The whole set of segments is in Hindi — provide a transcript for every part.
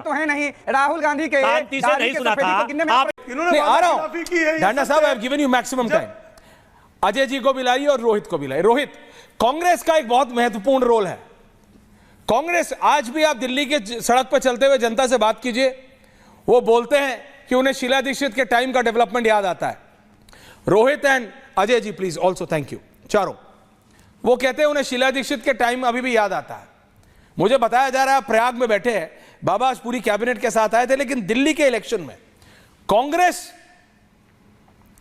तो है नहीं राहुल गांधी के शांति से नहीं सुना था आप। इन्होंने आ रहा हूं ढांडा साहब, I have given you maximum time. Ajay ji को भी लाइए और रोहित को भी लाइए। रोहित, कांग्रेस का एक बहुत महत्वपूर्ण रोल है। कांग्रेस आज भी, आप दिल्ली के सड़क पर चलते हुए जनता से बात कीजिए, वो बोलते हैं कि उन्हें शीला दीक्षित के टाइम का डेवलपमेंट याद आता है। Rohit and Ajay ji please also, thank you चारों। वो कहते हैं उन्हें शीला दीक्षित के टाइम अभी भी याद आता है। मुझे बताया जा रहा है प्रयाग में बैठे हैं, बाबा आज पूरी कैबिनेट के साथ आए थे, लेकिन दिल्ली के इलेक्शन में कांग्रेस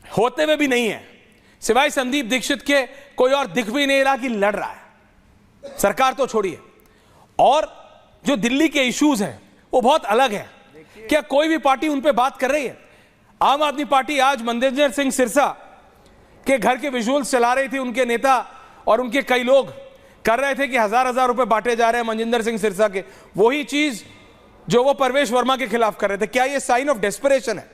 होते हुए भी नहीं है, सिवाय संदीप दीक्षित के कोई और दिख भी नहीं रहा कि लड़ रहा है। सरकार तो छोड़िए, और जो दिल्ली के इश्यूज हैं वो बहुत अलग है। क्या कोई भी पार्टी उन पे बात कर रही है? आम आदमी पार्टी आज मनजिंदर सिंह सिरसा के घर के विजुअल्स चला रही थी, उनके नेता और उनके कई लोग कर रहे थे कि हजार हजार रुपए बांटे जा रहे हैं मनजिंदर सिंह सिरसा के। वही चीज जो वो परवेश वर्मा के खिलाफ कर रहे थे। क्या ये साइन ऑफ डेस्परेशन है?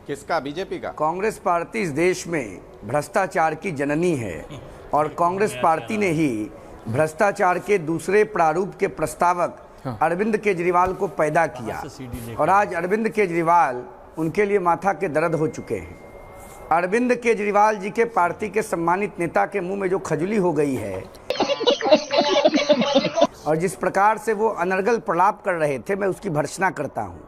किसका? बीजेपी का? कांग्रेस पार्टी इस देश में भ्रष्टाचार की जननी है, और कांग्रेस पार्टी ने ही भ्रष्टाचार के दूसरे प्रारूप के प्रस्तावक अरविंद केजरीवाल को पैदा किया, और आज अरविंद केजरीवाल उनके लिए माथा के दर्द हो चुके हैं। अरविंद केजरीवाल जी के पार्टी के सम्मानित नेता के मुंह में जो खजुली हो गई है, और जिस प्रकार से वो अनर्गल प्रलाप कर रहे थे, मैं उसकी भर्त्सना करता हूं।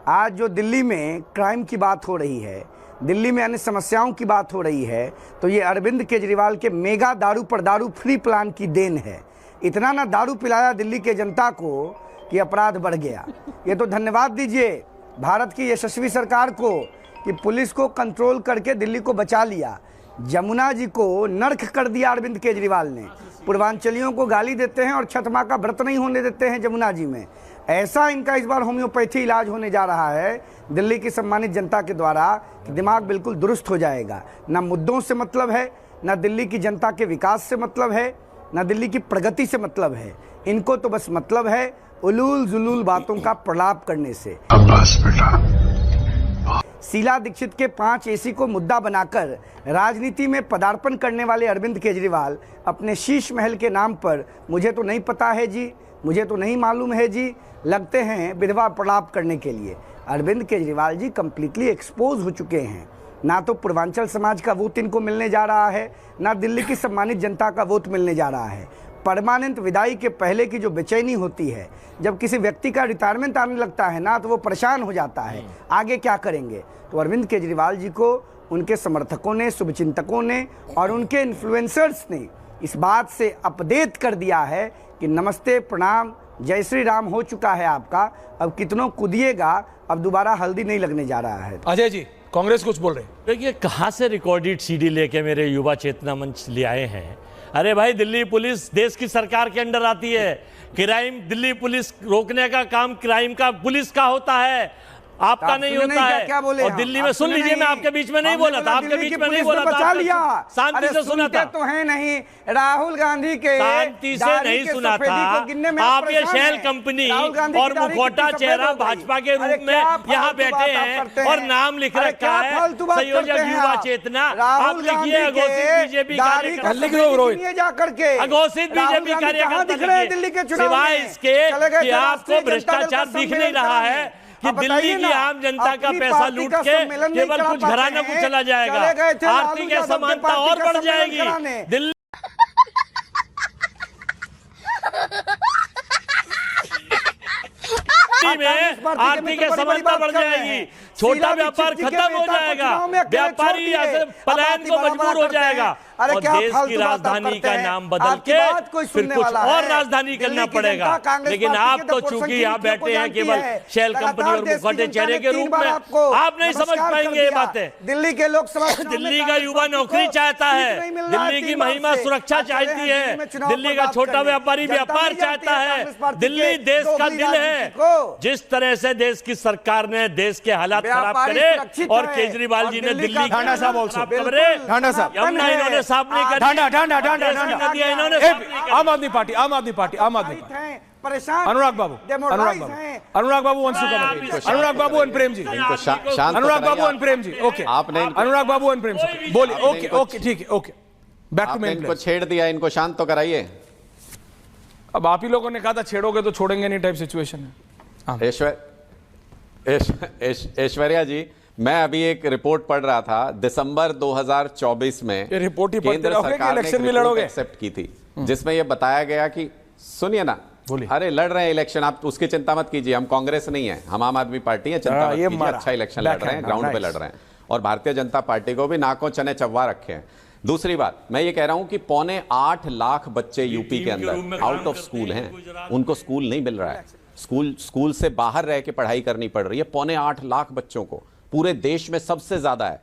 आज जो दिल्ली में क्राइम की बात हो रही है, दिल्ली में अन्य समस्याओं की बात हो रही है, तो ये अरविंद केजरीवाल के मेगा दारू पर दारू फ्री प्लान की देन है। इतना ना दारू पिलाया दिल्ली के जनता को कि अपराध बढ़ गया। ये तो धन्यवाद दीजिए भारत की यशस्वी सरकार को कि पुलिस को कंट्रोल करके दिल्ली को बचा लिया। जमुना जी को नर्क कर दिया अरविंद केजरीवाल ने। पूर्वांचलियों को गाली देते हैं और छठ माँ का व्रत नहीं होने देते हैं जमुना जी में। ऐसा इनका इस बार होम्योपैथी इलाज होने जा रहा है दिल्ली की सम्मानित जनता के द्वारा कि दिमाग बिल्कुल दुरुस्त हो जाएगा। ना मुद्दों से मतलब है, ना दिल्ली की जनता के विकास से मतलब है, ना दिल्ली की प्रगति से मतलब है। इनको तो बस मतलब है उलूल जुलूल बातों का प्रलाप करने से। शीला दीक्षित के 5 एसी को मुद्दा बनाकर राजनीति में पदार्पण करने वाले अरविंद केजरीवाल अपने शीश महल के नाम पर मुझे तो नहीं पता है जी, मुझे तो नहीं मालूम है जी, लगते हैं विधवा प्रलाप करने के लिए। अरविंद केजरीवाल जी कंप्लीटली एक्सपोज हो चुके हैं। ना तो पूर्वांचल समाज का वोट इनको मिलने जा रहा है, ना दिल्ली की सम्मानित जनता का वोट मिलने जा रहा है। परमानेंट विदाई के पहले की जो बेचैनी होती है, जब किसी व्यक्ति का रिटायरमेंट आने लगता है ना, तो वो परेशान हो जाता है, आगे क्या करेंगे। तो अरविंद केजरीवाल जी को उनके समर्थकों ने, शुभचिंतकों ने और उनके इन्फ्लुएंसर्स ने इस बात से अपडेट कर दिया है कि नमस्ते प्रणाम जय श्री राम हो चुका है आपका, अब कितनों कूदिएगा, अब दोबारा हल्दी नहीं लगने जा रहा है। अजय जी, कांग्रेस कुछ बोल रहे हैं। देखिए कहाँ से रिकॉर्डेड सीडी लेके मेरे युवा चेतना मंच ले आए हैं। अरे भाई, दिल्ली पुलिस देश की सरकार के अंडर आती है। क्राइम, दिल्ली पुलिस रोकने का काम क्राइम का पुलिस का होता है, आपका नहीं होता है। क्या बोले और दिल्ली में सुन लीजिए, मैं आपके बीच में नहीं बोला था, आपके बीच में नहीं बोला था, शांति से सुना था। तो है नहीं राहुल गांधी के शांति से नहीं सुना था। आप ये शेल कंपनी और मुखौटा चेहरा भाजपा के रूप में यहाँ बैठे हैं और नाम लिख रखा है संयोजक युवा चेतना। आप लिखिए अघोषित बीजेपी अघोषित बीजेपी कार्यकर्ता, सिवाय इसके कि आपको भ्रष्टाचार दिख नहीं रहा है कि दिल्ली की आम जनता का पैसा लूट के केवल कुछ घरानों को चला जाएगा, आर्थिक असमानता और बढ़ जाएगी। दिल्ली में आर्थिक असमानता बढ़ जाएगी, छोटा व्यापार खत्म हो जाएगा, व्यापारी पलायन को मजबूर हो जाएगा, और देश की राजधानी का नाम बदल के फिर कुछ और राजधानी करना पड़ेगा। लेकिन आप तो चूंकि यहाँ बैठे हैं केवल शेल कंपनी और मुखौटे चेहरे के रूप में, आप नहीं समझ पाएंगे ये बातें। दिल्ली के लोग दिल्ली का युवा नौकरी चाहता है, दिल्ली की महिला सुरक्षा चाहती है, दिल्ली का छोटा व्यापारी व्यापार चाहता है, दिल्ली देश का दिल है। जिस तरह से देश की सरकार ने देश के हालात खराब करे और केजरीवाल जी ने दिल्ली ढांडा साहब यमुना इन्होंने साफ नहीं कर, आम आदमी पार्टी परेशान Anurag Babu Vanshu Anurag Babu and Prem ji, Anurag Babu and Prem ji, okay आपने अनुराग बाबू एंड प्रेम जी बोलिए। ओके ठीक है, ओके बैक टू मेन। इनको छेड़ दिया, इनको शांत तो कराइए। अब आप ही लोगों ने कहा था छेड़ोगे तो छोड़ेंगे नहीं टाइप सिचुएशन है। ऐश्वर्या जी, मैं अभी एक रिपोर्ट पढ़ रहा था, दिसंबर 2024 में ये रिपोर्ट ही पढ़ते केंद्र रहोगे कि सरकार ने इलेक्शन में एक रिपोर्ट लड़ोगे? एक्सेप्ट की थी, जिसमें यह बताया गया कि सुनिए ना, बोलिए। अरे लड़ रहे हैं इलेक्शन, आप उसकी चिंता मत कीजिए, हम कांग्रेस नहीं है, हम आम आदमी पार्टी है, चिंता मत कीजिए, अच्छा इलेक्शन लड़ रहे हैं, ग्राउंड पे लड़ रहे हैं, और भारतीय जनता पार्टी को भी नाकों चने चव्वा रखे हैं। दूसरी बात, मैं ये कह रहा हूं कि 8.25 लाख बच्चे यूपी के अंदर आउट ऑफ स्कूल हैं, उनको स्कूल नहीं मिल रहा है, स्कूल से बाहर रह के पढ़ाई करनी पड़ रही है 8.25 लाख बच्चों को, पूरे देश में सबसे ज्यादा है।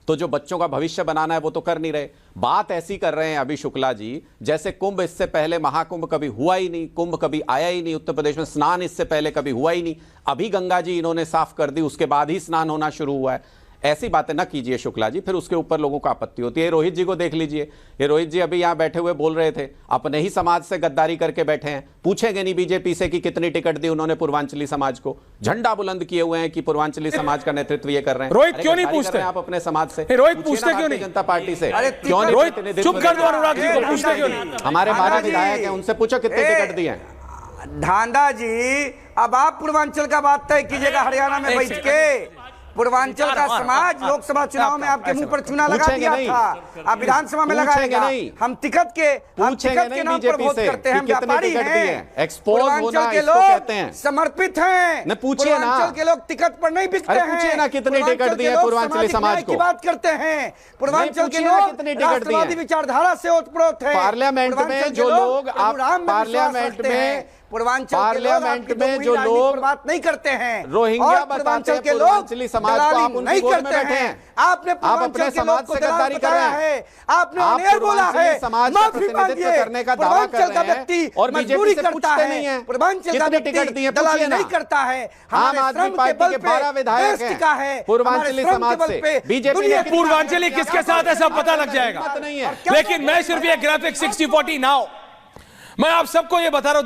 तो जो बच्चों का भविष्य बनाना है वो तो कर नहीं रहे। बात ऐसी कर रहे हैं अभी शुक्ला जी जैसे कुंभ, इससे पहले महाकुंभ कभी हुआ ही नहीं, कुंभ कभी आया ही नहीं उत्तर प्रदेश में, स्नान इससे पहले कभी हुआ ही नहीं, अभी गंगा जी इन्होंने साफ कर दी, उसके बाद ही स्नान होना शुरू हुआ है। ऐसी बातें ना कीजिए शुक्ला जी, फिर उसके ऊपर लोगों को आपत्ति होती है। रोहित जी को देख लीजिए, ये रोहित जी अभी यहां बैठे हुए बोल रहे थे, अपने ही समाज से गद्दारी करके बैठे हैं, पूछेंगे नहीं बीजेपी से कि कितनी टिकट दी उन्होंने पूर्वांचली समाज को, झंडा बुलंद किए हुए हैं कि पूर्वांचली समाज का नेतृत्व ये कर रहे हैं। रोहित क्यों नहीं पूछते आप अपने समाज से? रोहित पूछते क्यों नहीं जनता पार्टी से? क्यों नहीं? रोहित चुप कर दो, अनुराग जी को पूछते क्यों नहीं? हमारे 12 विधायक हैं, उनसे पूछो कितनी टिकट दी है। ढांडा जी, अब आप पूर्वांचल का बात तय कीजिएगा हरियाणा में बैठ के। पूर्वांचल का समाज लोकसभा चुनाव में आपके मुंह पर चूना लगा दिया था, आप विधानसभा में लगाएगा। हम टिकट के नाम पर वोट करते हैं, हम व्यापारी हैं। पूर्वांचल के लोग समर्पित हैं, पूर्वांचल के लोग टिकट पर नहीं बिकते हैं। पूछिए ना कितनी टिकट दी है पूर्वांचली समाज को, की बात करते हैं। पूर्वांचल के लोग राष्ट्रवादी विचारधारा से ओतप्रोत हैं। पार्लियामेंट में जो लोग, पार्लियामेंट में पार्लियामेंट में जो लोग बात नहीं करते हैं, रोहिंग्या बताते हैं, पूर्वांचली समाज को आप नहीं करते हैं। आपने अपने समाज से गद्दारी कर रहे हैं, आपने उन्हें बोला है समाज का प्रतिनिधित्व करने का दावा कर रहे हैं और बीजेपी से पूछते नहीं है पूर्वांचल का टिकट दी है, दलाली नहीं करता है। आम आदमी पार्टी के 12 विधायक हैं पूर्वांचली समाज से, बीजेपी ने पूर्वांचली किसके साथ है सब पता लग जाएगा। लेकिन मैं सिर्फ ये ग्राफिक 60-40 नाउ मैं आप सबको ये बता रहा हूं।